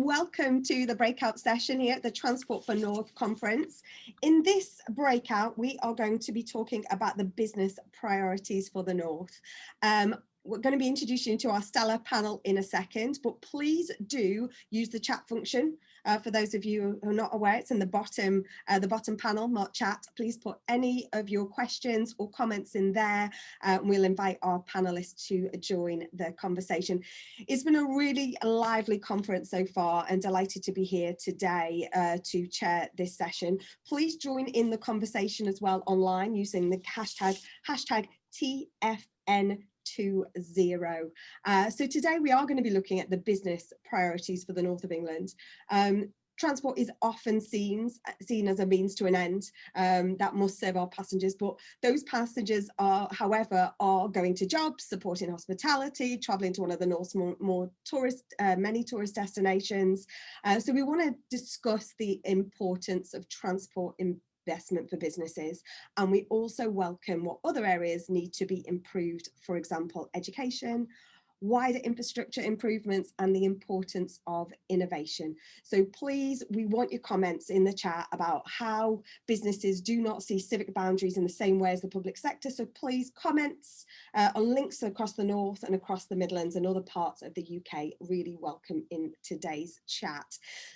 welcome to the breakout session here at the Transport for North conference. In this breakout, we are going to be talking about the business priorities for the North. We're going to be introducing you to our stellar panel in a second, but please do use the chat function. For those of you who are not aware, it's in the bottom panel, mark chat. Please put any of your questions or comments in there. We'll invite our panelists to join the conversation. It's been a really lively conference so far, and delighted to be here today to chair this session. Please join in the conversation as well online using the hashtag TFN20. So today we are going to be looking at the business priorities for the North of England. Transport is often seen as a means to an end that must serve our passengers, but those passengers are, however, going to jobs, supporting hospitality, travelling to one of the North's many tourist destinations. So we want to discuss the importance of transport investment for businesses, and we also welcome what other areas need to be improved, for example, education, wider infrastructure improvements, and the importance of innovation. So please, we want your comments in the chat about how businesses do not see civic boundaries in the same way as the public sector. So please, comments on links across the North and across the Midlands and other parts of the UK, really welcome in today's chat.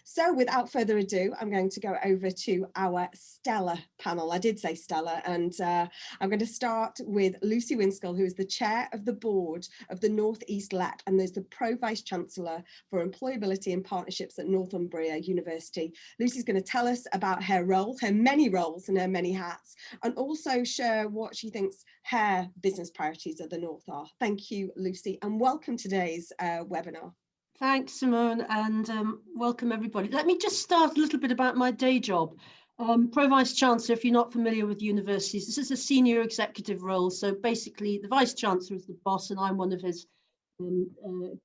So without further ado, I'm going to go over to our stellar panel. I did say stellar, and I'm going to start with Lucy Winskill, who is the chair of the board of the North East LEP, and there's the Pro Vice Chancellor for Employability and Partnerships at Northumbria University. Lucy's going to tell us about her role, her many roles and her many hats, and also share what she thinks her business priorities of the North are. Thank you, Lucy, and welcome to today's webinar. Thanks, Simone, and welcome everybody. Let me just start a little bit about my day job. Pro Vice Chancellor, if you're not familiar with universities, this is a senior executive role. So basically the Vice Chancellor is the boss and I'm one of his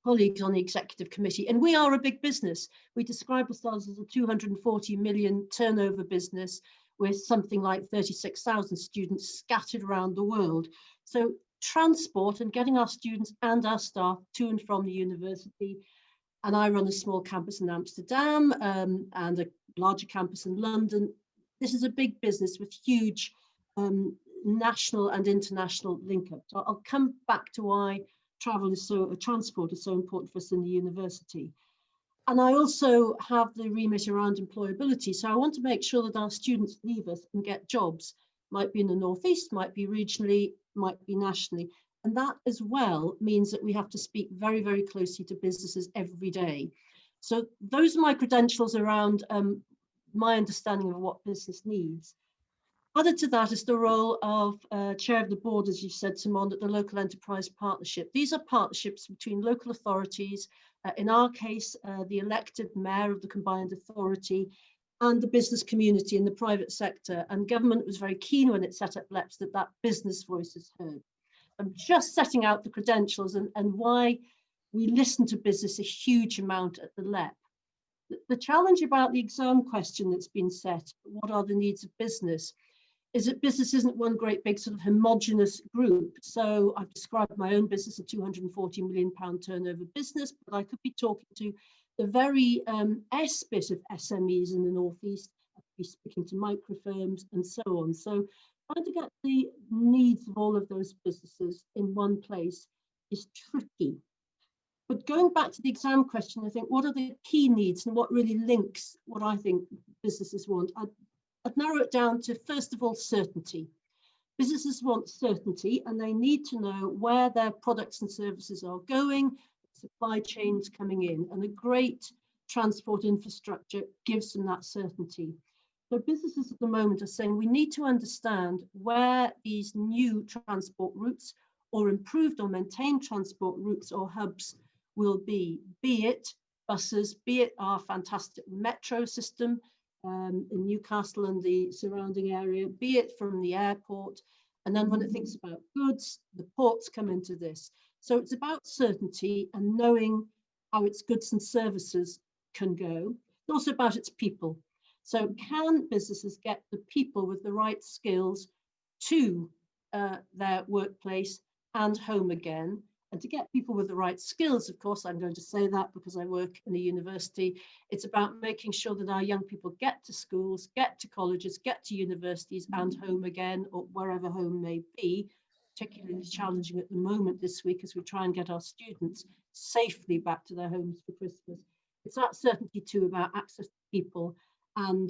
colleagues on the executive committee, and we are a big business. We describe ourselves as a 240 million turnover business with something like 36,000 students scattered around the world. So transport and getting our students and our staff to and from the university, and I run a small campus in Amsterdam and a larger campus in London. This is a big business with huge national and international link-up. So I'll come back to why transport is so important for us in the university. And I also have the remit around employability. So I want to make sure that our students leave us and get jobs. Might be in the Northeast, might be regionally, might be nationally. And that as well means that we have to speak very, very closely to businesses every day. So those are my credentials around my understanding of what business needs. Added to that is the role of chair of the board, as you said, Simone, at the Local Enterprise Partnership. These are partnerships between local authorities, in our case, the elected mayor of the combined authority, and the business community in the private sector. And government was very keen when it set up LEPs that business voice is heard. I'm just setting out the credentials and why we listen to business a huge amount at the LEP. The challenge about the exam question that's been set, what are the needs of business, is that business isn't one great big sort of homogenous group. So I've described my own business, a 240 million pound turnover business, but I could be talking to the very S bit of SMEs in the Northeast. I could be speaking to micro firms and so on. So trying to get the needs of all of those businesses in one place is tricky. But going back to the exam question, I think what are the key needs and what really links what I think businesses want? I'd narrow it down to, first of all, certainty. Businesses want certainty and they need to know where their products and services are going, supply chains coming in, and a great transport infrastructure gives them that certainty. So businesses at the moment are saying we need to understand where these new transport routes or improved or maintained transport routes or hubs will be it buses, be it our fantastic metro system, in Newcastle and the surrounding area, be it from the airport, and then when it thinks about goods, the ports come into this. So it's about certainty and knowing how its goods and services can go. It's also about its people. So can businesses get the people with the right skills to their workplace and home again? And to get people with the right skills, of course, I'm going to say that because I work in a university, it's about making sure that our young people get to schools, get to colleges, get to universities and home again, or wherever home may be. Particularly challenging at the moment this week as we try and get our students safely back to their homes for Christmas. It's that certainty too about access to people, and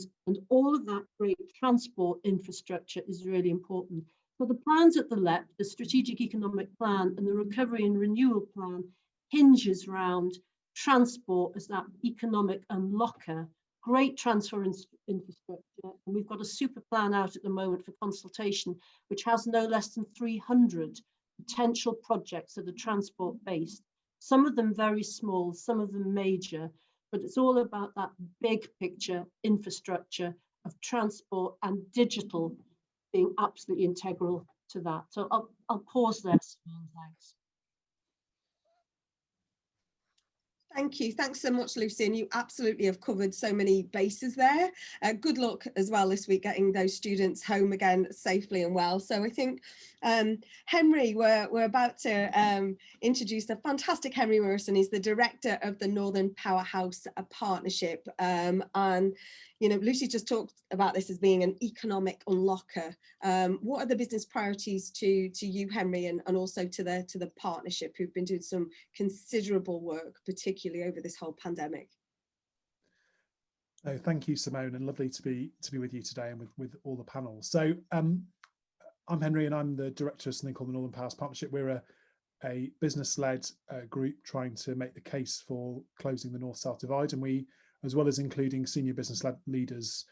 all of that great transport infrastructure is really important. So the plans at the left, the Strategic Economic Plan and the Recovery and Renewal Plan, hinges around transport as that economic unlocker, great transfer infrastructure. And we've got a super plan out at the moment for consultation, which has no less than 300 potential projects that are transport based. Some of them very small, some of them major, but it's all about that big picture infrastructure of transport and digital being absolutely integral to that. So I'll pause there, Simone, thanks. Thank you. Thanks so much, Lucy. And you absolutely have covered so many bases there. Good luck as well this week getting those students home again safely and well. So I think, Henri, we're about to introduce the fantastic Henri Murison. He's the director of the Northern Powerhouse Partnership. And, you know, Lucy just talked about this as being an economic unlocker. What are the business priorities to you, Henri, and also to the partnership, who've been doing some considerable work, particularly over this whole pandemic? Oh, thank you, Simone, and lovely to be with you today and with all the panel. So I'm Henri, and I'm the director of something called the Northern Powerhouse Partnership. We're a business-led group trying to make the case for closing the North-South divide, and we, as well as including senior business leaders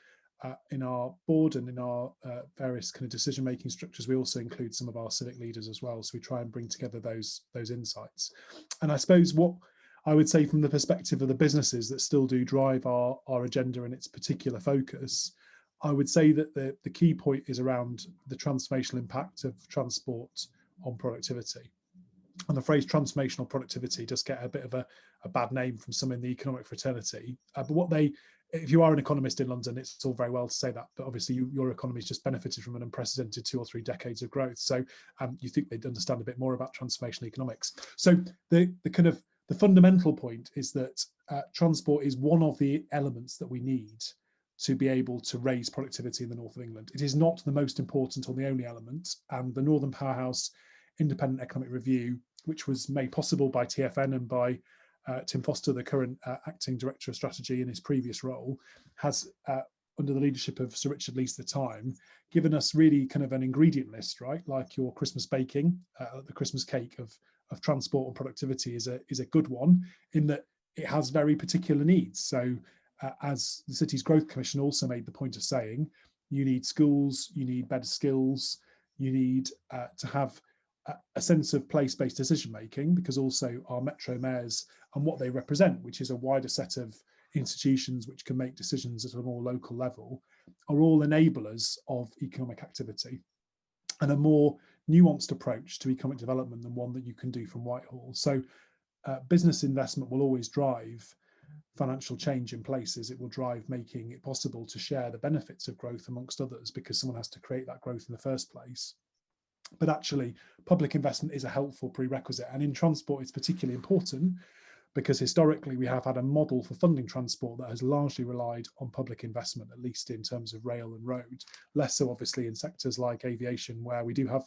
in our board and in our various kind of decision-making structures, we also include some of our civic leaders as well. So we try and bring together those insights. And I suppose what I would say from the perspective of the businesses that still do drive our agenda and its particular focus, I would say that the key point is around the transformational impact of transport on productivity. And the phrase transformational productivity does get a bit of a bad name from some in the economic fraternity. But if you are an economist in London, it's all very well to say that, but obviously your economy's just benefited from an unprecedented 2 or 3 decades of growth. So you think they'd understand a bit more about transformational economics. So the fundamental point is that transport is one of the elements that we need to be able to raise productivity in the north of England. It is not the most important or the only element, and the Northern Powerhouse Independent Economic Review, which was made possible by TFN and by Tim Foster, the current acting director of strategy in his previous role, has, under the leadership of Sir Richard Leese at the time, given us really kind of an ingredient list, right? Like your Christmas baking, the Christmas cake of transport and productivity is a good one, in that it has very particular needs. So as the City's Growth Commission also made the point of saying, you need schools, you need better skills, you need to have a sense of place-based decision making, because also our metro mayors and what they represent, which is a wider set of institutions which can make decisions at a more local level, are all enablers of economic activity, and a more nuanced approach to economic development than one that you can do from Whitehall. So business investment will always drive financial change in places. It will drive making it possible to share the benefits of growth amongst others, because someone has to create that growth in the first place. But actually, public investment is a helpful prerequisite. And in transport, it's particularly important because historically we have had a model for funding transport that has largely relied on public investment, at least in terms of rail and road. Less so, obviously, in sectors like aviation, where we do have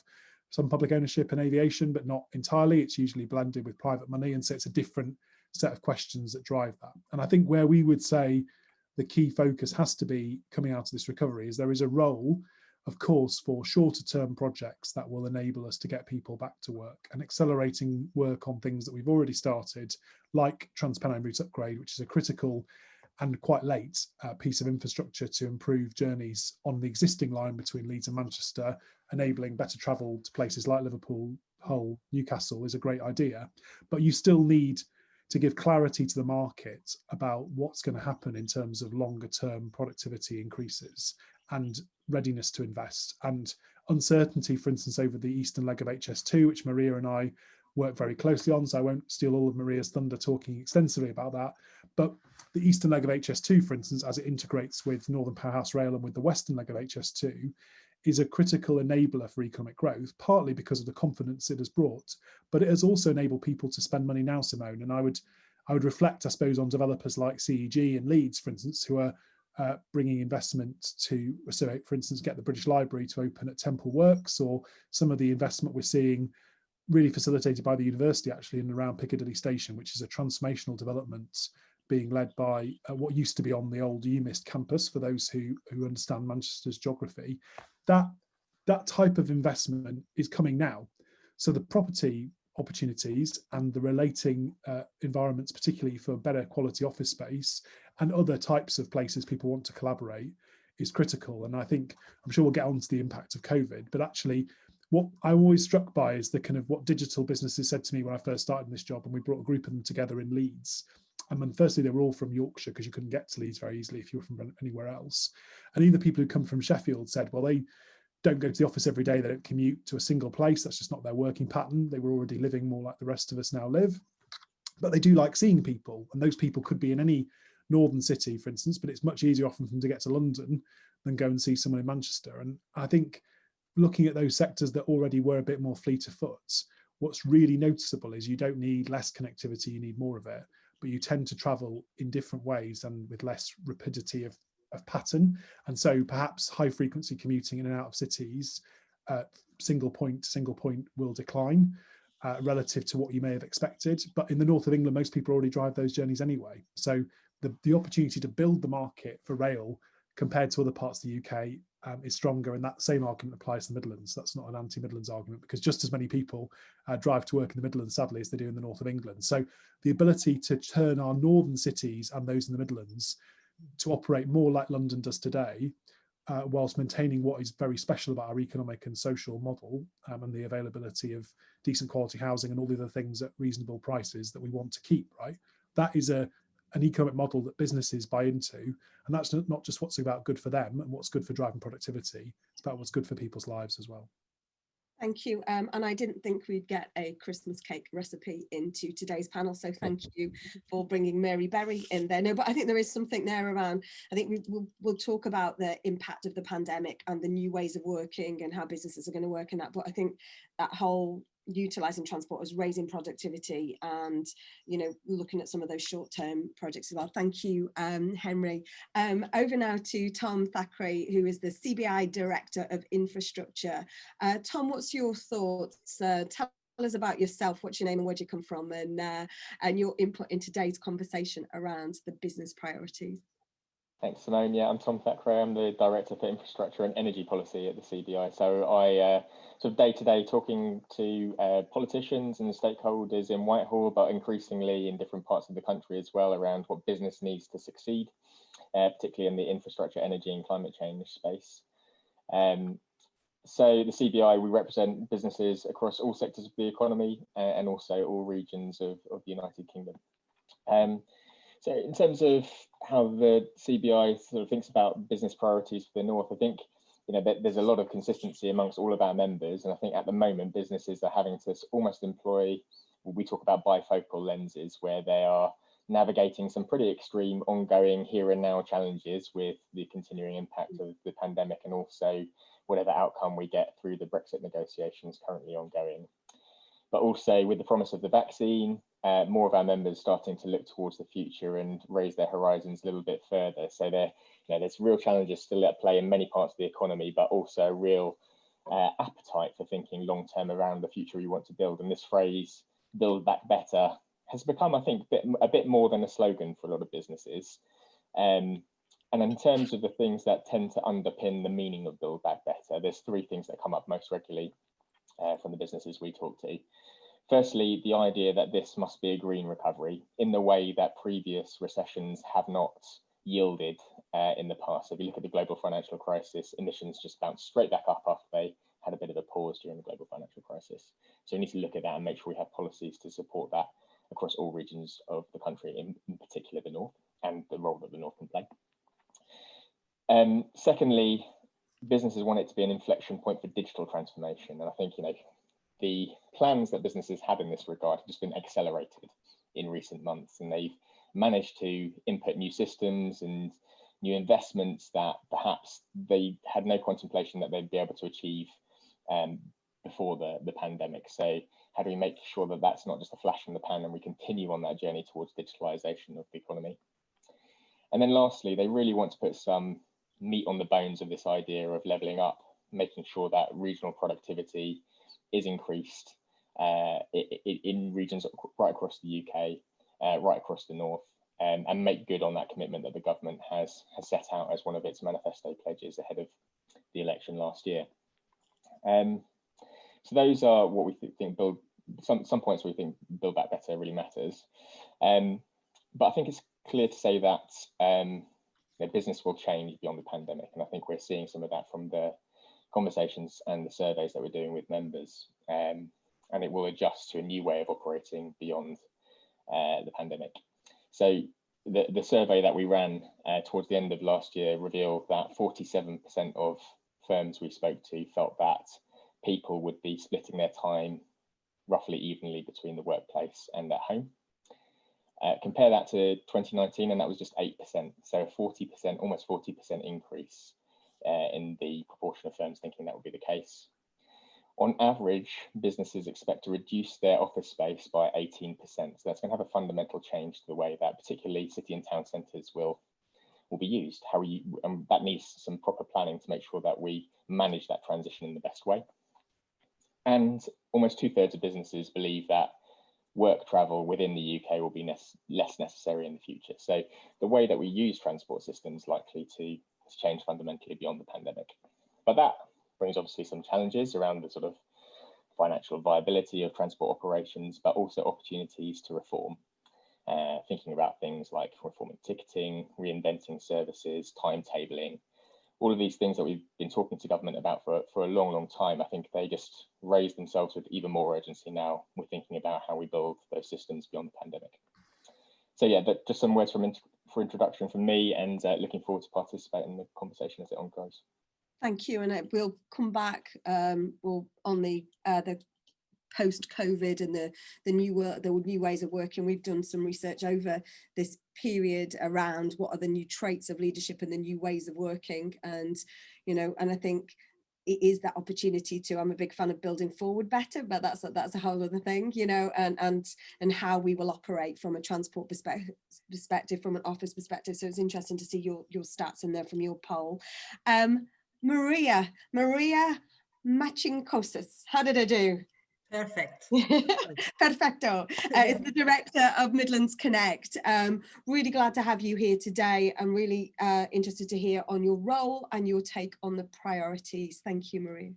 some public ownership in aviation, but not entirely. It's usually blended with private money. And so it's a different set of questions that drive that. And I think where we would say the key focus has to be coming out of this recovery is there is a role, of course, for shorter term projects that will enable us to get people back to work, and accelerating work on things that we've already started, like Trans-Pennine Route Upgrade, which is a critical and quite late piece of infrastructure to improve journeys on the existing line between Leeds and Manchester, enabling better travel to places like Liverpool, Hull, Newcastle is a great idea. But you still need to give clarity to the market about what's going to happen in terms of longer term productivity increases and readiness to invest, and uncertainty, for instance, over the eastern leg of HS2, which Maria and I work very closely on, so I won't steal all of Maria's thunder talking extensively about that. But the eastern leg of HS2, for instance, as it integrates with Northern Powerhouse Rail and with the western leg of HS2, is a critical enabler for economic growth, partly because of the confidence it has brought, but it has also enabled people to spend money now, Simone. And I would reflect, I suppose, on developers like CEG in Leeds, for instance, who are bringing investment to, so for instance, get the British Library to open at Temple Works, or some of the investment we're seeing really facilitated by the university actually in and around Piccadilly Station, which is a transformational development being led by what used to be on the old UMIST campus, for those who understand Manchester's geography. That type of investment is coming now. So the property opportunities and the relating environments, particularly for better quality office space and other types of places people want to collaborate, is critical. And I think, I'm sure we'll get on to the impact of COVID, but actually what I'm always struck by is the kind of what digital businesses said to me when I first started in this job, and we brought a group of them together in Leeds. And then firstly, they were all from Yorkshire, because you couldn't get to Leeds very easily if you were from anywhere else. And even the people who come from Sheffield said, well, they don't go to the office every day, they don't commute to a single place, that's just not their working pattern. They were already living more like the rest of us now live, but they do like seeing people, and those people could be in any northern city, for instance, but it's much easier often for them to get to London than go and see someone in Manchester. And I think looking at those sectors that already were a bit more fleet of foot, what's really noticeable is you don't need less connectivity, you need more of it, but you tend to travel in different ways and with less rapidity of pattern. And so perhaps high frequency commuting in and out of cities, single point to single point, will decline relative to what you may have expected. But in the north of England, most people already drive those journeys anyway. So the opportunity to build the market for rail compared to other parts of the UK is stronger, and that same argument applies to the Midlands. That's not an anti-Midlands argument, because just as many people drive to work in the Midlands, sadly, as they do in the north of England. So the ability to turn our northern cities and those in the Midlands to operate more like London does today, whilst maintaining what is very special about our economic and social model, and the availability of decent quality housing and all the other things at reasonable prices that we want to keep, right? That is an economic model that businesses buy into, and that's not just what's about good for them and what's good for driving productivity, it's about what's good for people's lives as well. Thank you. And I didn't think we'd get a Christmas cake recipe into today's panel, so thank you for bringing Mary Berry in there. No, but I think there is something there around, I think we'll talk about the impact of the pandemic and the new ways of working and how businesses are going to work in that. But I think that whole utilising transport as raising productivity and, you know, looking at some of those short-term projects as well. Thank you, Henry. Over now to Tom Thackray, who is the CBI Director of Infrastructure. Tom, what's your thoughts? Tell us about yourself, what's your name and where do you come from, and your input in today's conversation around the business priorities. Thanks, Simone. Yeah, I'm Tom Thackray. I'm the Director for Infrastructure and Energy Policy at the CBI. So I sort of day-to-day talking to politicians and stakeholders in Whitehall, but increasingly in different parts of the country as well, around what business needs to succeed, particularly in the infrastructure, energy and climate change space. So the CBI, we represent businesses across all sectors of the economy and also all regions of the United Kingdom. So in terms of how the CBI sort of thinks about business priorities for the North, I think, you know, there's a lot of consistency amongst all of our members. And I think at the moment, businesses are having to almost employ, we talk about bifocal lenses, where they are navigating some pretty extreme ongoing here and now challenges with the continuing impact of the pandemic and also whatever outcome we get through the Brexit negotiations currently ongoing. But also with the promise of the vaccine, more of our members starting to look towards the future and raise their horizons a little bit further. So there's real challenges still at play in many parts of the economy, but also a real appetite for thinking long term around the future we want to build. And this phrase, build back better, has become, I think, a bit more than a slogan for a lot of businesses. And in terms of the things that tend to underpin the meaning of build back better, there's three things that come up most regularly from the businesses we talk to. Firstly, the idea that this must be a green recovery in the way that previous recessions have not yielded in the past. So if you look at the global financial crisis, emissions just bounced straight back up after they had a bit of a pause during the global financial crisis. So we need to look at that and make sure we have policies to support that across all regions of the country, in particular the North, and the role that the North can play. Secondly, businesses want it to be an inflection point for digital transformation. And I think, you know, the plans that businesses have in this regard have just been accelerated in recent months, and they've managed to input new systems and new investments that perhaps they had no contemplation that they'd be able to achieve before the pandemic. So how do we make sure that that's not just a flash in the pan and we continue on that journey towards digitalisation of the economy? And then lastly, they really want to put some meat on the bones of this idea of levelling up, making sure that regional productivity is increased in regions right across the UK, right across the north, and make good on that commitment that the government has set out as one of its manifesto pledges ahead of the election last year. So those are what we think build some points where we think Build Back Better really matters. But I think it's clear to say that their business will change beyond the pandemic, and I think we're seeing some of that from the conversations and the surveys that we're doing with members, and it will adjust to a new way of operating beyond the pandemic. So the survey that we ran towards the end of last year revealed that 47% of firms we spoke to felt that people would be splitting their time roughly evenly between the workplace and at home. Compare that to 2019, and that was just 8%. So a 40%, almost 40% increase in the proportion of firms thinking that would be the case. On average, businesses expect to reduce their office space by 18%. So that's going to have a fundamental change to the way that particularly city and town centres will be used. That needs some proper planning to make sure that we manage that transition in the best way. And almost 2/3 of businesses believe that work travel within the UK will be less necessary in the future. So the way that we use transport systems likely to change fundamentally beyond the pandemic. But that brings obviously some challenges around the sort of financial viability of transport operations, but also opportunities to reform. Thinking about things like reforming ticketing, reinventing services, timetabling, all of these things that we've been talking to government about for a long, long time. I think they just raise themselves with even more urgency now. We're thinking about how we build those systems beyond the pandemic. So yeah, just some words for introduction from me, and looking forward to participating in the conversation as it ongoes. Thank you, and we'll come back on the post-COVID and the new ways of working. We've done some research over this period around what are the new traits of leadership and the new ways of working, and I think it is that opportunity to. I'm a big fan of building forward better, but that's a whole other thing, and how we will operate from a transport perspective, from an office perspective. So it's interesting to see your stats in there from your poll. Maria Machancoses, how did I do? Perfect. Perfecto. Is the director of Midlands Connect. Really glad to have you here today. I'm really interested to hear on your role and your take on the priorities. Thank you, Maria.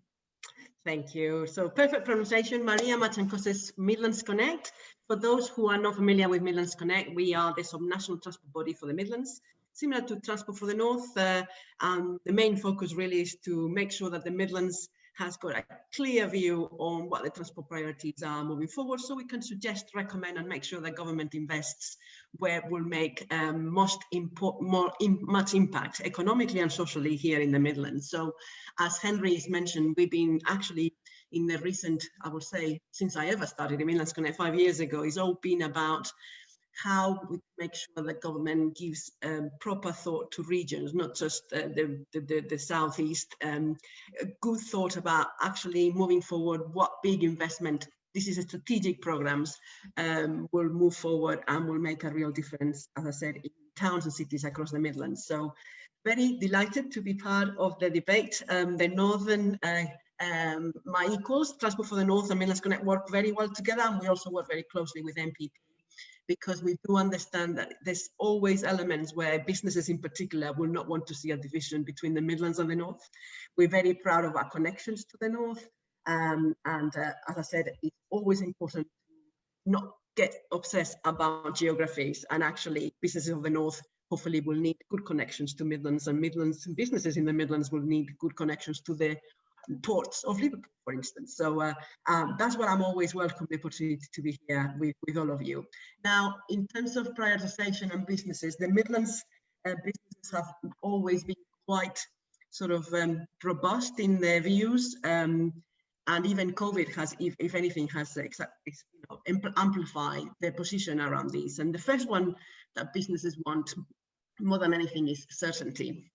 Thank you. So perfect pronunciation, Maria Machancoses, Midlands Connect. For those who are not familiar with Midlands Connect, we are the subnational transport body for the Midlands, similar to Transport for the North. The main focus really is to make sure that the Midlands has got a clear view on what the transport priorities are moving forward, so we can suggest, recommend, and make sure that government invests where it will make much impact economically and socially here in the Midlands. So as Henri has mentioned, we've been actually in the recent, I would say, since I ever started in Midlands Connect 5 years ago, it's all been about how we make sure that government gives proper thought to regions, not just the southeast. Good thought about actually moving forward, what big investment, this is a strategic programs, will move forward and will make a real difference, as I said, in towns and cities across the Midlands. So very delighted to be part of the debate. The Northern, my equals, Transport for the North and Midlands Connect work very well together, and we also work very closely with MPP, because we do understand that there's always elements where businesses in particular will not want to see a division between the Midlands and the North. We're very proud of our connections to the North. As I said, it's always important to not get obsessed about geographies, and actually businesses of the North hopefully will need good connections to Midlands, and Midlands businesses in the Midlands will need good connections to the ports of Liverpool, for instance. So that's what I'm always welcome the opportunity to be here with all of you. Now, in terms of prioritization and businesses, the Midlands businesses have always been quite sort of robust in their views, and even COVID has, if anything, has amplified their position around these. And the first one that businesses want more than anything is certainty.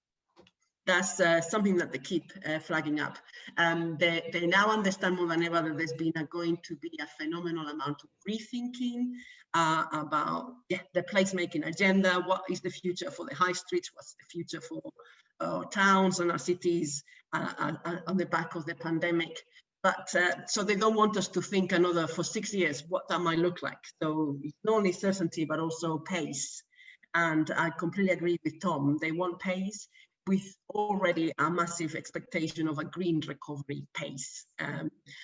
That's something that they keep flagging up. They now understand more than ever that there's been going to be a phenomenal amount of rethinking about the placemaking agenda. What is the future for the high streets? What's the future for our towns and our cities on the back of the pandemic? But so they don't want us to think for 6 years, what that might look like. So it's not only certainty, but also pace. And I completely agree with Tom. They want pace, with already a massive expectation of a green recovery pace.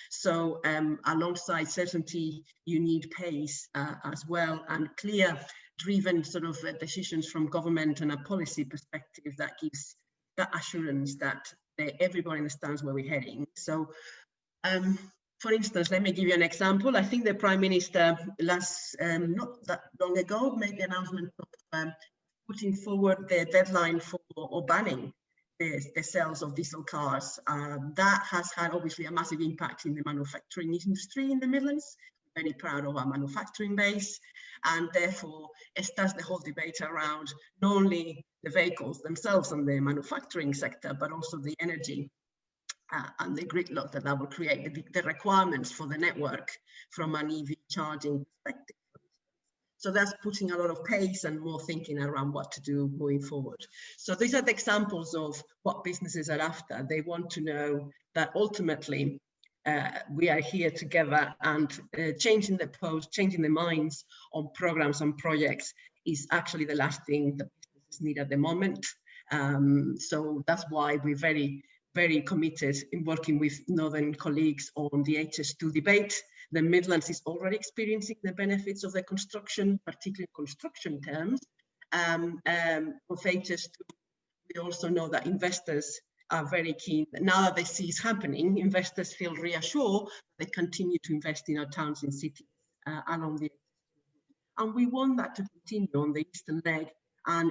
So alongside certainty, you need pace as well, and clear driven sort of decisions from government and a policy perspective that gives that assurance that everybody understands where we're heading. So for instance, let me give you an example. I think the Prime Minister not that long ago made the announcement of putting forward the deadline for or banning the sales of diesel cars. That has had obviously a massive impact in the manufacturing industry in the Midlands. Very proud of our manufacturing base, and therefore it starts the whole debate around not only the vehicles themselves and the manufacturing sector, but also the energy and the gridlock that will create, the requirements for the network from an EV charging perspective. So that's putting a lot of pace and more thinking around what to do moving forward. So these are the examples of what businesses are after. They want to know that ultimately we are here together, and changing the minds on programs and projects is actually the last thing that businesses need at the moment. So that's why we're very, very committed in working with Northern colleagues on the HS2 debate. The Midlands is already experiencing the benefits of the construction, particularly construction terms, of HS2. We also know that investors are very keen. Now that they see it's happening, investors feel reassured they continue to invest in our towns and cities along the. And we want that to continue on the eastern leg and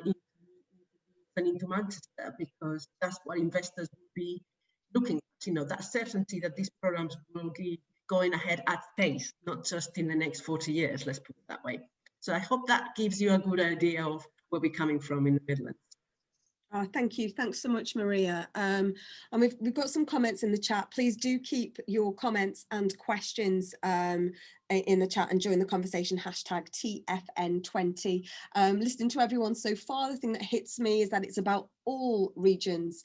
into Manchester, because that's what investors will be looking at, that certainty that these programs will be going ahead at pace, not just in the next 40 years, let's put it that way. So I hope that gives you a good idea of where we're coming from in the Midlands. Thank you. Thanks so much, Maria. And we've got some comments in the chat. Please do keep your comments and questions in the chat and join the conversation, #TFN20. Listening to everyone so far, the thing that hits me is that it's about all regions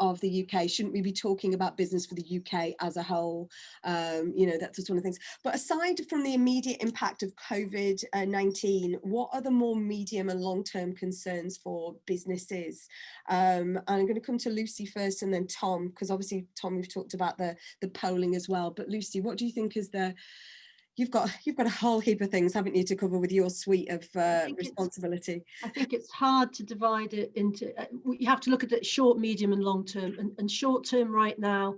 of the UK. Shouldn't we be talking about business for the UK as a whole? That's just one of the things. But aside from the immediate impact of COVID-19, what are the more medium and long-term concerns for businesses? And I'm going to come to Lucy first and then Tom, because obviously, Tom, we've talked about the polling as well. But Lucy, what do you think is You've got a whole heap of things, haven't you, to cover with your suite of responsibility? I think it's hard to divide it into, you have to look at it short, medium and long term. And short term right now,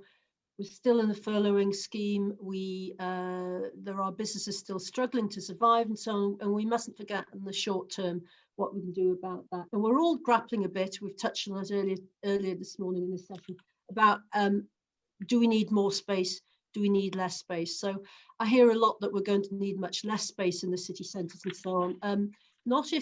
we're still in the furloughing scheme. There are businesses still struggling to survive and so on, and we mustn't forget in the short term what we can do about that. And we're all grappling a bit, we've touched on it earlier this morning in this session, about do we need more space? Do we need less space? So I hear a lot that we're going to need much less space in the city centres and so on. Not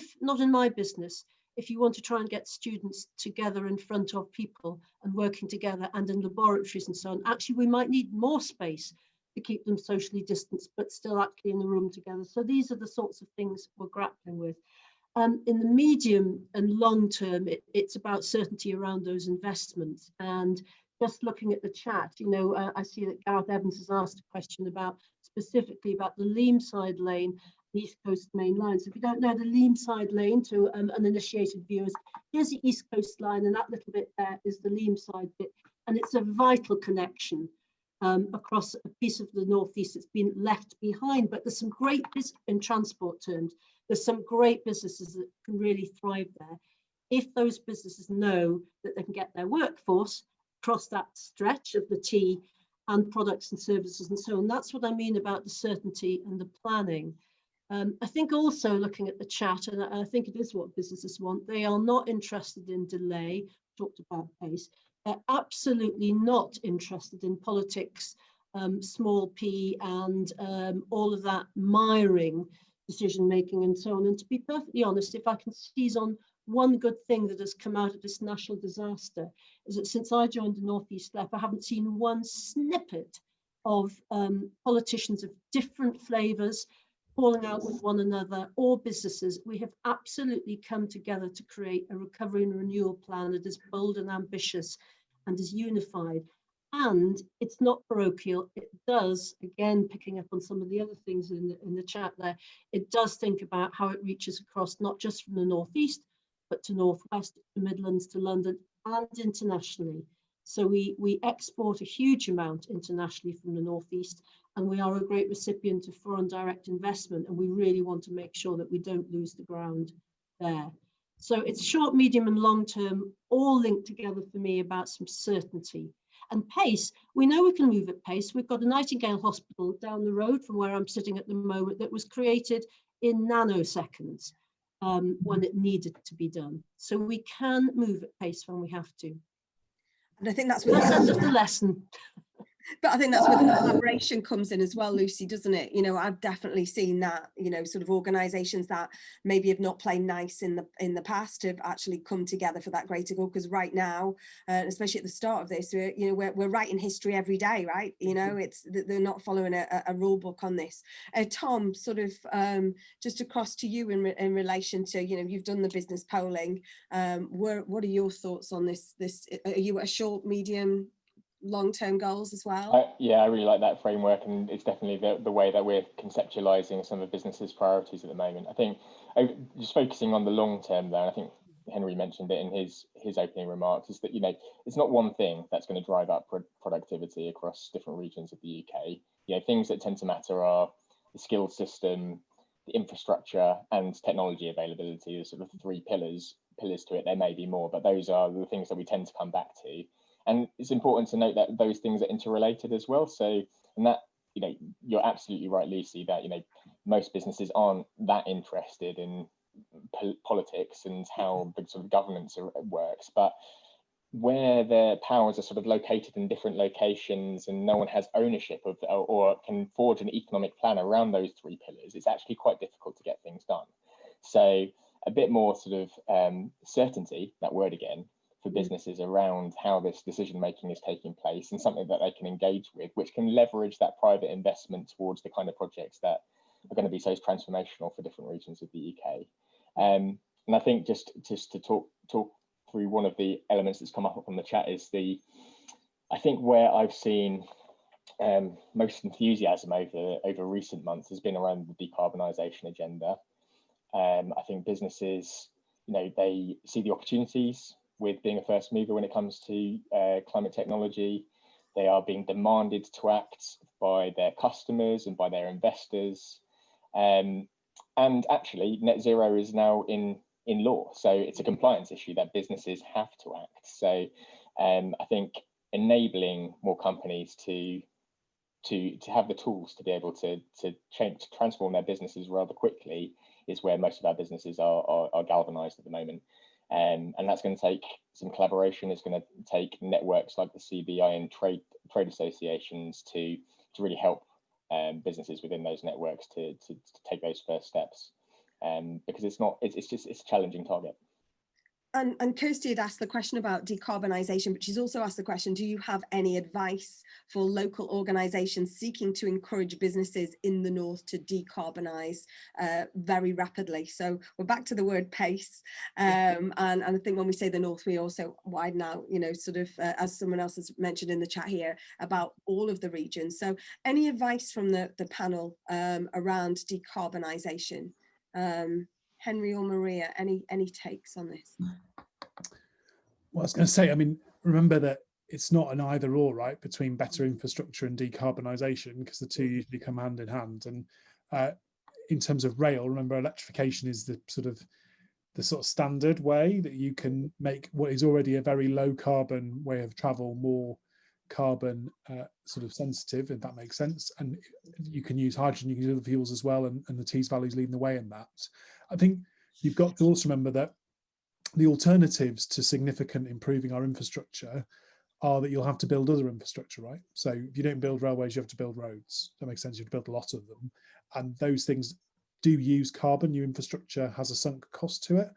in my business. If you want to try and get students together in front of people and working together and in laboratories and so on, actually we might need more space to keep them socially distanced, but still actually in the room together. So these are the sorts of things we're grappling with. In the medium and long term, it's about certainty around those investments. And just looking at the chat, I see that Gareth Evans has asked a question specifically about the Leamside Lane, East Coast Main Line. So if you don't know the Leamside Lane, to uninitiated viewers, here's the East Coast Line, and that little bit there is the Leamside bit. And it's a vital connection across a piece of the Northeast that's been left behind. But there's some great, in transport terms, there's some great businesses that can really thrive there. If those businesses know that they can get their workforce across that stretch of the T and products and services and so on. That's what I mean about the certainty and the planning. I think also looking at the chat, and I think it is what businesses want, they are not interested in delay, talked about pace, they're absolutely not interested in politics, small p and all of that miring decision making and so on. And to be perfectly honest, if I can seize on one good thing that has come out of this national disaster is that since I joined the North East LEP, I haven't seen one snippet of politicians of different flavours falling out with one another, or businesses. We have absolutely come together to create a recovery and renewal plan that is bold and ambitious and is unified. And it's not parochial. It does, again, picking up on some of the other things in the chat there, it does think about how it reaches across, not just from the Northeast, but to Northwest, to Midlands, to London, and internationally. So we export a huge amount internationally from the Northeast, and we are a great recipient of foreign direct investment, and we really want to make sure that we don't lose the ground there. So it's short, medium, and long term, all linked together for me about some certainty. And pace, we know we can move at pace. We've got a Nightingale Hospital down the road from where I'm sitting at the moment that was created in nanoseconds when it needed to be done. So we can move at pace when we have to. And I think that's what the lesson. But I think that's where the collaboration comes in as well, Lucy, doesn't it? You know, I've definitely seen that, you know, sort of organisations that maybe have not played nice in the past have actually come together for that greater good. Because right now, especially at the start of this, we're writing history every day, right? You know, it's they're not following a rule book on this. Tom, sort of just across to you in relation to, you know, you've done the business polling. What are your thoughts on this? Are you a short, medium, long-term goals as well? Yeah, I really like that framework, and it's definitely the way that we're conceptualizing some of businesses' priorities at the moment. I think just focusing on the long term there, I think Henri mentioned it in his opening remarks, is that, you know, it's not one thing that's going to drive up productivity across different regions of the UK. You know, things that tend to matter are the skills system, the infrastructure, and technology availability. There's sort of three pillars to it. There may be more, but those are the things that we tend to come back to. And it's important to note that those things are interrelated as well. So, and that, you know, you're absolutely right, Lucy, that, you know, most businesses aren't that interested in politics and how the sort of governance works, but where their powers are sort of located in different locations and no one has ownership of or can forge an economic plan around those three pillars, it's actually quite difficult to get things done. So a bit more sort of certainty, that word again, for businesses around how this decision making is taking place, and something that they can engage with, which can leverage that private investment towards the kind of projects that are going to be so transformational for different regions of the UK. And I think just to talk through one of the elements that's come up on the chat is I think where I've seen most enthusiasm over recent months has been around the decarbonisation agenda. I think businesses, you know, they see the opportunities with being a first mover when it comes to climate technology. They are being demanded to act by their customers and by their investors. And actually, net zero is now in law. So it's a compliance issue that businesses have to act. So I think enabling more companies to have the tools to be able to transform their businesses rather quickly is where most of our businesses are galvanized at the moment. And that's going to take some collaboration. It's going to take networks like the CBI and trade associations to really help businesses within those networks to take those first steps. Because it's a challenging target. And Kirsty had asked the question about decarbonisation, but she's also asked the question, do you have any advice for local organisations seeking to encourage businesses in the north to decarbonise very rapidly? So we're back to the word pace. And I think when we say the north, we also widen out, you know, sort of, as someone else has mentioned in the chat here, about all of the regions. So any advice from the panel around decarbonisation? Henri or Maria, any takes on this? Well, I was going to say, I mean, remember that it's not an either or, right, between better infrastructure and decarbonisation, because the two usually come hand in hand. And in terms of rail, remember, electrification is the sort of standard way that you can make what is already a very low carbon way of travel more carbon sort of sensitive, if that makes sense. And you can use hydrogen, you can use other fuels as well, and the Tees Valley's leading the way in that. I think you've got to also remember that the alternatives to significant improving our infrastructure are that you'll have to build other infrastructure, right? So if you don't build railways, you have to build roads. That makes sense. You have to build a lot of them. And those things do use carbon. New infrastructure has a sunk cost to it.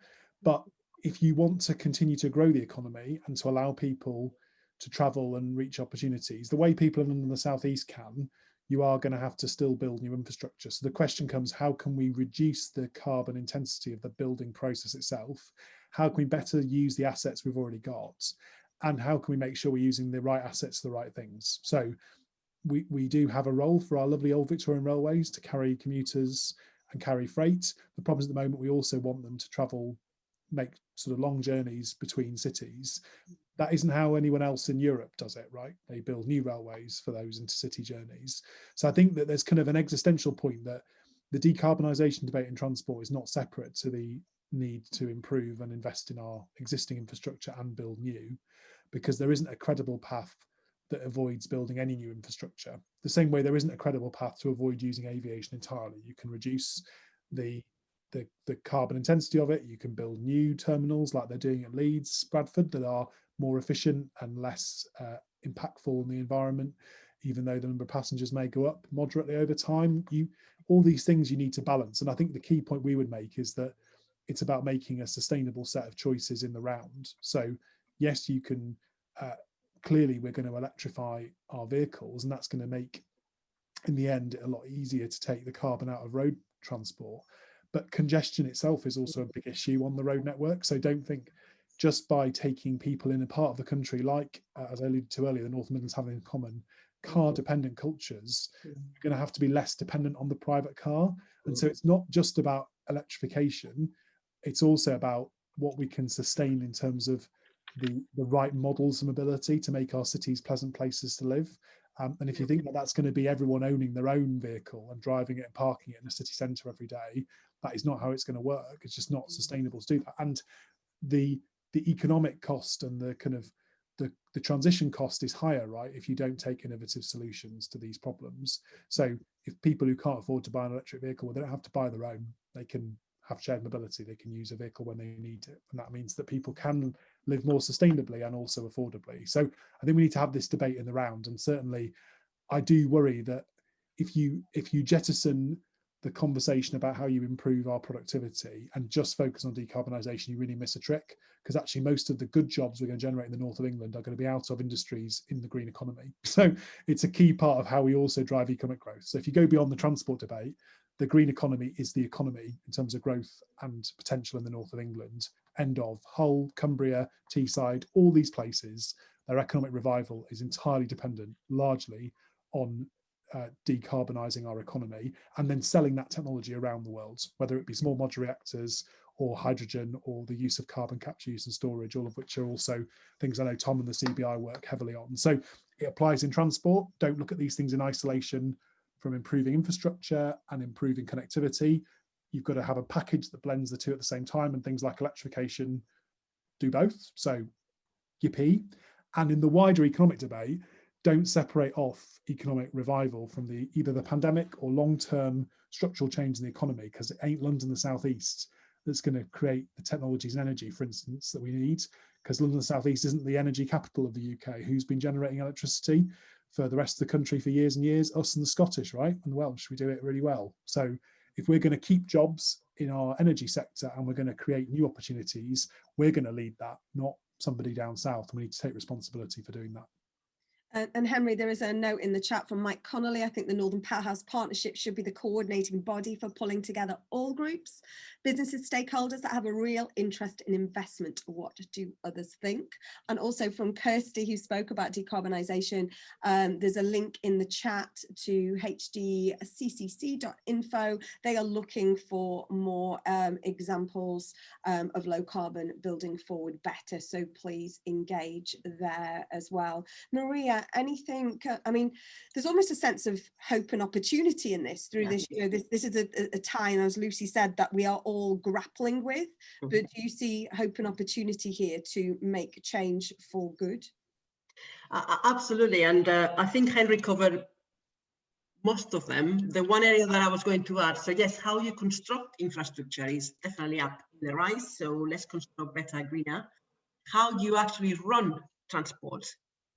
But if you want to continue to grow the economy and to allow people to travel and reach opportunities, the way people in London and the South East can, you are going to have to still build new infrastructure. So the question comes, how can we reduce the carbon intensity of the building process itself? How can we better use the assets we've already got? And how can we make sure we're using the right assets for the right things? So we do have a role for our lovely old Victorian railways to carry commuters and carry freight. The problem is at the moment, we also want them to travel, make sort of long journeys between cities. That isn't how anyone else in Europe does it, right? They build new railways for those intercity journeys. So I think that there's kind of an existential point that the decarbonisation debate in transport is not separate to the need to improve and invest in our existing infrastructure and build new, because there isn't a credible path that avoids building any new infrastructure. The same way there isn't a credible path to avoid using aviation entirely. You can reduce the carbon intensity of it. You can build new terminals like they're doing at Leeds, Bradford, that are more efficient and less impactful on the environment, even though the number of passengers may go up moderately over time. All these things you need to balance. And I think the key point we would make is that it's about making a sustainable set of choices in the round. So yes, you can, clearly we're going to electrify our vehicles, and that's going to make, in the end, a lot easier to take the carbon out of road transport. But congestion itself is also a big issue on the road network. So don't think just by taking people in a part of the country, like, as I alluded to earlier, the North Midlands having in common, car-dependent cultures, you're going to have to be less dependent on the private car. And so it's not just about electrification, it's also about what we can sustain in terms of the right models of mobility to make our cities pleasant places to live. And if you think that that's going to be everyone owning their own vehicle and driving it and parking it in a city centre every day, that is not how it's going to work. It's just not sustainable to do that. And the economic cost and the kind of the transition cost is higher, right, if you don't take innovative solutions to these problems. So if people who can't afford to buy an electric vehicle, well, they don't have to buy their own. They can have shared mobility. They can use a vehicle when they need it. And that means that people can live more sustainably and also affordably. So I think we need to have this debate in the round. And certainly I do worry that if you jettison the conversation about how you improve our productivity and just focus on decarbonisation, you really miss a trick, because actually most of the good jobs we're going to generate in the north of England are going to be out of industries in the green economy. So it's a key part of how we also drive economic growth. So if you go beyond the transport debate, the green economy is the economy in terms of growth and potential in the north of England. End of. Hull, Cumbria, Teesside, all these places, their economic revival is entirely dependent largely on decarbonising our economy and then selling that technology around the world, whether it be small modular reactors or hydrogen or the use of carbon capture, use and storage, all of which are also things I know Tom and the CBI work heavily on. So it applies in transport. Don't look at these things in isolation from improving infrastructure and improving connectivity. You've got to have a package that blends the two at the same time, and things like electrification do both. So yippee. And in the wider economic debate, don't separate off economic revival from either the pandemic or long-term structural change in the economy, because it ain't London, the South East, that's going to create the technologies and energy, for instance, that we need, because London, the South East isn't the energy capital of the UK. Who's been generating electricity for the rest of the country for years and years? Us and the Scottish, right? And the Welsh, we do it really well. So if we're going to keep jobs in our energy sector and we're going to create new opportunities, we're going to lead that, not somebody down south. And we need to take responsibility for doing that. And Henry, there is a note in the chat from Mike Connolly. I think the Northern Powerhouse Partnership should be the coordinating body for pulling together all groups, businesses, stakeholders that have a real interest in investment. What do others think? And also from Kirsty, who spoke about decarbonisation, there's a link in the chat to hdccc.info. They are looking for more examples of low carbon building forward better. So please engage there as well. Maria, anything? I mean, there's almost a sense of hope and opportunity in this through this. You know, this is a time, as Lucy said, that we are all grappling with. But do you see hope and opportunity here to make change for good? Absolutely, and I think Henry covered most of them. The one area that I was going to add, so yes, how you construct infrastructure is definitely up in the rise. So let's construct better, greener. How you actually run transport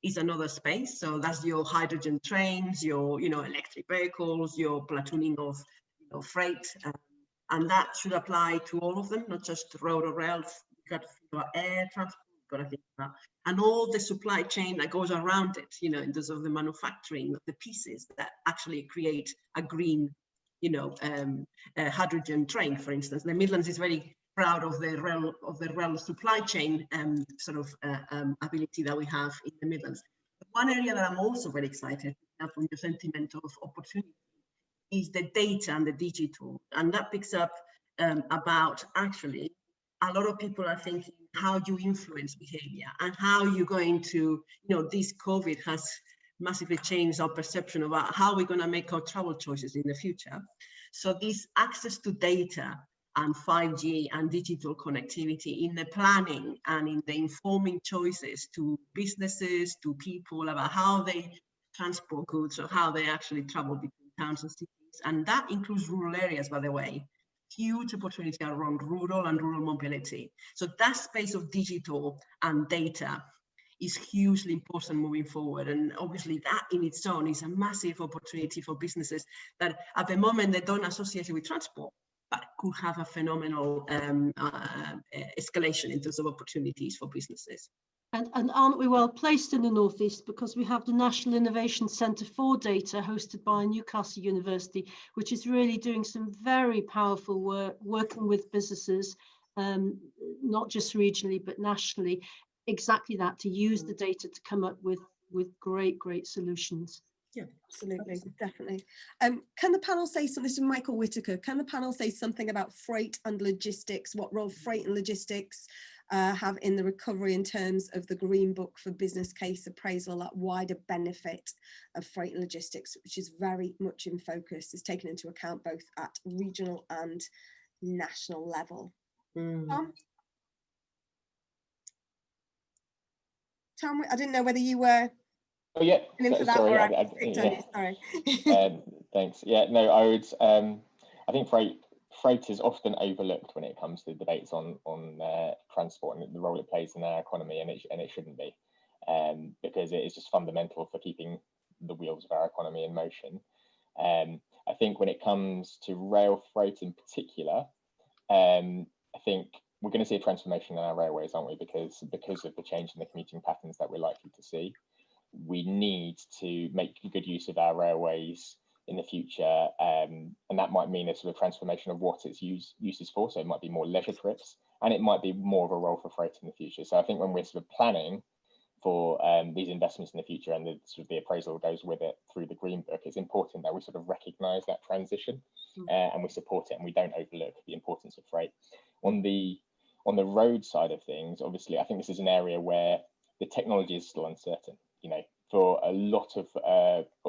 is another space. So that's your hydrogen trains, your electric vehicles, your platooning of freight, and that should apply to all of them, not just road or rail got to think about air transport, got to think about, and all the supply chain that goes around it, you know, in terms of the manufacturing of the pieces that actually create a green, you know, hydrogen train, for instance. The Midlands is very proud of the rail supply chain ability that we have in the Midlands. One area that I'm also very excited from your sentiment of opportunity is the data and the digital, and that picks up about actually a lot of people are thinking how you influence behavior and how you're going to, you know, this COVID has massively changed our perception about how we're going to make our travel choices in the future. So this access to data and 5G and digital connectivity in the planning and in the informing choices to businesses, to people about how they transport goods or how they actually travel between towns and cities. And that includes rural areas, by the way. Huge opportunity around rural and rural mobility. So that space of digital and data is hugely important moving forward. And obviously that in its own is a massive opportunity for businesses that at the moment they don't associate it with transport, but could have a phenomenal escalation in terms of opportunities for businesses. And aren't we well placed in the Northeast, because we have the National Innovation Centre for Data hosted by Newcastle University, which is really doing some very powerful work, working with businesses, not just regionally, but nationally, exactly that, to use the data to come up with great solutions. Yeah, absolutely, definitely. Can the panel say something? This is Michael Whitaker. Can the panel say something about freight and logistics? What role freight and logistics have in the recovery in terms of the Green Book for business case appraisal, that wider benefit of freight and logistics, which is very much in focus, is taken into account both at regional and national level. Tom, I didn't know whether you were. Oh yeah, sorry. Thanks. Yeah, no, I would. I think freight is often overlooked when it comes to debates on transport and the role it plays in our economy, and it shouldn't be, because it is just fundamental for keeping the wheels of our economy in motion. I think when it comes to rail freight in particular, I think we're going to see a transformation in our railways, aren't we? Because of the change in the commuting patterns that we're likely to see. We need to make good use of our railways in the future, and that might mean a sort of transformation of what its use is for. So it might be more leisure trips, and it might be more of a role for freight in the future. So I think when we're sort of planning for these investments in the future, and the sort of the appraisal goes with it through the Green Book, it's important that we sort of recognise that transition and we support it, and we don't overlook the importance of freight. On the road side of things, obviously, I think this is an area where the technology is still uncertain. You know, for a lot of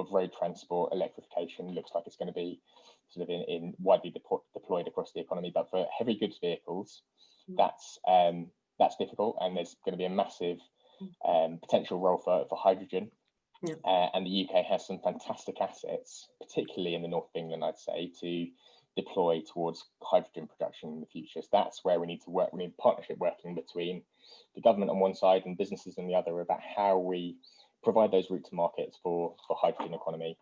road transport, electrification looks like it's going to be sort of in widely deployed across the economy. But for heavy goods vehicles, that's difficult, and there's going to be a massive potential role for hydrogen. And the UK has some fantastic assets, particularly in the north of England, I'd say, to deploy towards hydrogen production in the future. So that's where we need to work. We need partnership working between the government on one side and businesses on the other about how we provide those route to markets for hydrogen economy,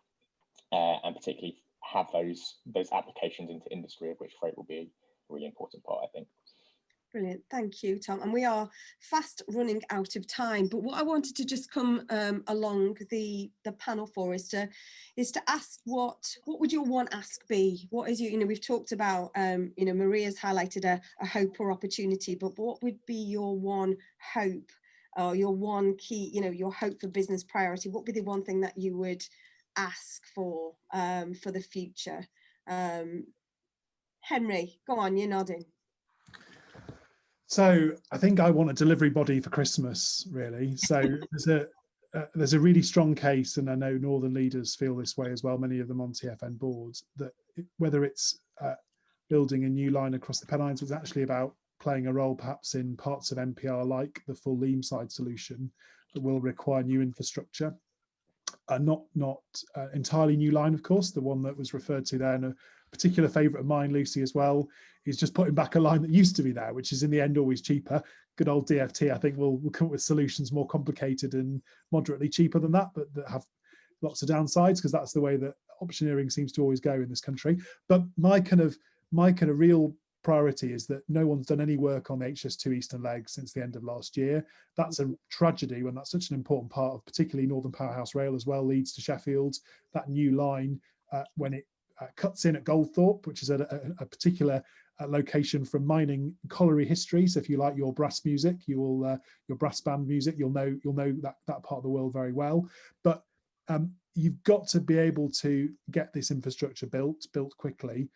and particularly have those applications into industry, of which freight will be a really important part, I think. Brilliant, thank you, Tom. And we are fast running out of time, but what I wanted to just come along the panel for is to ask what would your one ask be? What is your, we've talked about, Maria's highlighted a hope or opportunity, but what would be your one hope, or your one key, your hope for business priority? What would be the one thing that you would ask for the future? Henry, go on, you're nodding. So I think I want a delivery body for Christmas, really. So there's a really strong case, and I know Northern leaders feel this way as well, many of them on TFN boards, that whether it's building a new line across the Pennines was actually about playing a role perhaps in parts of NPR like the full Leamside solution that will require new infrastructure. Not entirely new line, of course. The one that was referred to there, and a particular favourite of mine, Lucy, as well, is just putting back a line that used to be there, which is in the end always cheaper. Good old DFT, I think, will come up with solutions more complicated and moderately cheaper than that, but that have lots of downsides, because that's the way that optioneering seems to always go in this country. But my kind of real priority is that no one's done any work on the HS2 Eastern Leg since the end of last year. That's a tragedy when that's such an important part of particularly Northern Powerhouse Rail as well, Leeds to Sheffield. That new line, when it cuts in at Goldthorpe, which is a particular location from mining colliery history. So if you like your brass music, you will your brass band music, you'll know that part of the world very well. But you've got to be able to get this infrastructure built quickly.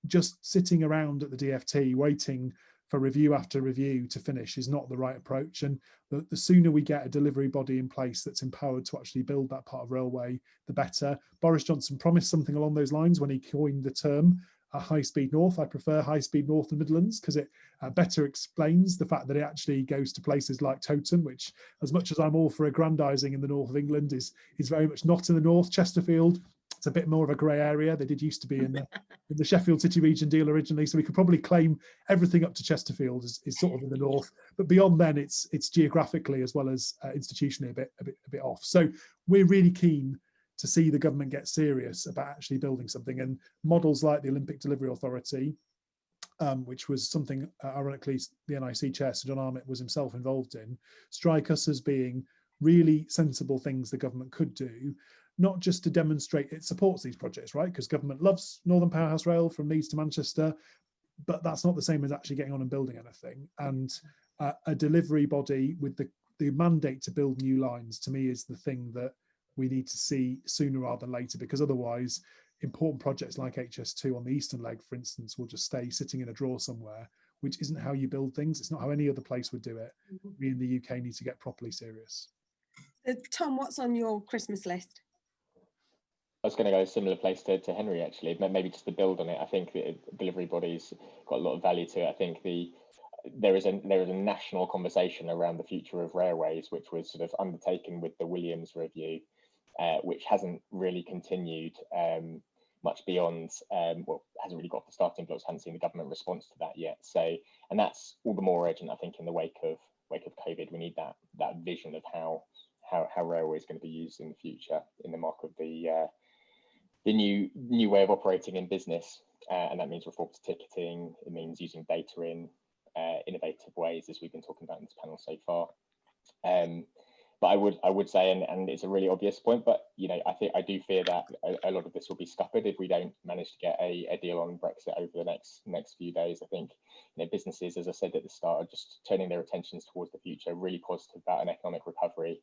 Just sitting around at the DFT waiting for review after review to finish is not the right approach. And the sooner we get a delivery body in place that's empowered to actually build that part of railway, the better. Boris Johnson promised something along those lines when he coined the term High Speed North. I prefer High Speed North and Midlands because it better explains the fact that it actually goes to places like Towton, which, as much as I'm all for aggrandising in the north of England, is very much not in the north. Chesterfield, it's a bit more of a grey area. They did used to be in the Sheffield City Region deal originally, so we could probably claim everything up to Chesterfield is sort of in the north. But beyond then, it's geographically as well as institutionally a bit off. So we're really keen to see the government get serious about actually building something, and models like the Olympic Delivery Authority, which was something ironically the NIC chair Sir John Armitt was himself involved in, strike us as being really sensible things the government could do, not just to demonstrate it supports these projects, right? Because government loves Northern Powerhouse Rail from Leeds to Manchester, but that's not the same as actually getting on and building anything. And a delivery body with the mandate to build new lines, to me, is the thing that we need to see sooner rather than later, because otherwise important projects like HS2 on the Eastern Leg, for instance, will just stay sitting in a drawer somewhere, which isn't how you build things. It's not how any other place would do it. We in the UK need to get properly serious. Tom, what's on your Christmas list? I was going to go a similar place to Henry, actually, maybe just to build on it. I think the delivery body's got a lot of value to it. I think there is a national conversation around the future of railways, which was sort of undertaken with the Williams review, which hasn't really continued much beyond, well, hasn't really got the starting blocks, haven't seen the government response to that yet. So, and that's all the more urgent, I think, in the wake of COVID. We need that vision of how railway is going to be used in the future in the mark of the new way of operating in business, and that means reform to ticketing. It means using data in innovative ways, as we've been talking about in this panel so far. But I would say, and it's a really obvious point, but I do fear that a lot of this will be scuppered if we don't manage to get a deal on Brexit over the next few days. I think businesses, as I said at the start, are just turning their attentions towards the future, really positive about an economic recovery.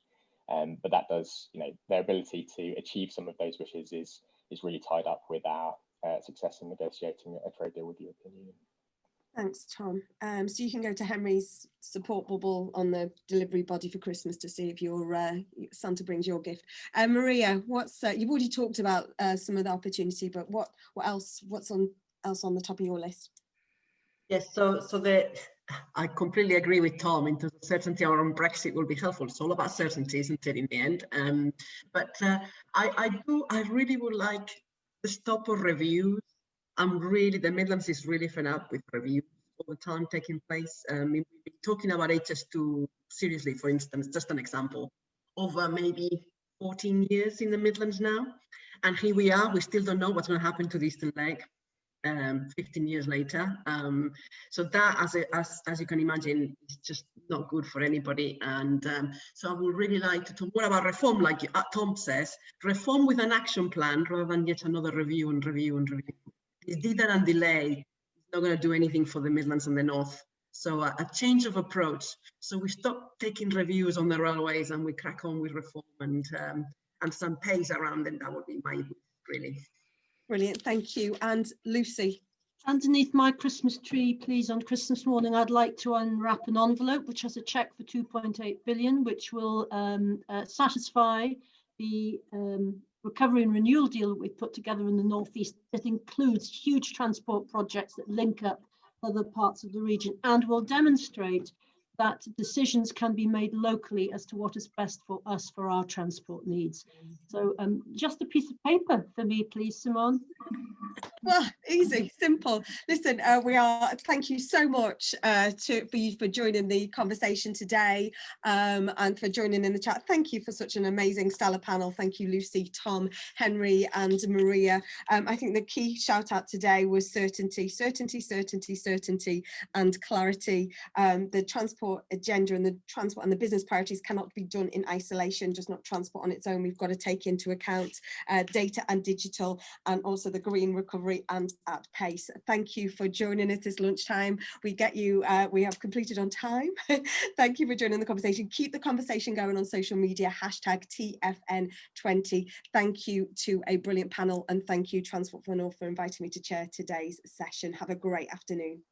But that does, their ability to achieve some of those wishes is really tied up with our success in negotiating a trade deal with the European Union. Thanks, Tom. So you can go to Henry's support bubble on the delivery body for Christmas to see if your Santa brings your gift. Maria, what's you've already talked about some of the opportunity, but what's else on the top of your list? Yes, so I completely agree with Tom in terms of certainty around Brexit will be helpful. It's all about certainty, isn't it, in the end? But I really would like the stop of reviews. The Midlands is really fed up with reviews all the time taking place. We've been talking about HS2 seriously, for instance, just an example, over maybe 14 years in the Midlands now. And here we are, we still don't know what's going to happen to the Eastern Leg 15 years later. So that, as you can imagine, is just not good for anybody. And so I would really like to talk more about reform, like Tom says, reform with an action plan rather than yet another review and review and review. This did and delay is not going to do anything for the Midlands and the North. So a change of approach. So we stop taking reviews on the railways and we crack on with reform and some pace around them. That would be my wish, really. Brilliant, thank you. And Lucy? Underneath my Christmas tree, please, on Christmas morning, I'd like to unwrap an envelope which has a cheque for 2.8 billion, which will satisfy the recovery and renewal deal that we've put together in the Northeast. That includes huge transport projects that link up other parts of the region and will demonstrate that decisions can be made locally as to what is best for us for our transport needs. So just a piece of paper for me, please, Simone. Well, easy, simple. Listen, thank you so much for you for joining the conversation today, and for joining in the chat. Thank you for such an amazing stellar panel. Thank you, Lucy, Tom, Henry and Maria. I think the key shout out today was certainty, certainty, certainty, certainty and clarity. The transport agenda and the transport and the business priorities cannot be done in isolation, just not transport on its own. We've got to take into account data and digital, and also the green recovery and at pace. Thank you for joining us this lunchtime. We have completed on time. Thank you for joining the conversation. Keep the conversation going on social media, #TFN20. Thank you to a brilliant panel, and thank you Transport for the North for inviting me to chair today's session. Have a great afternoon.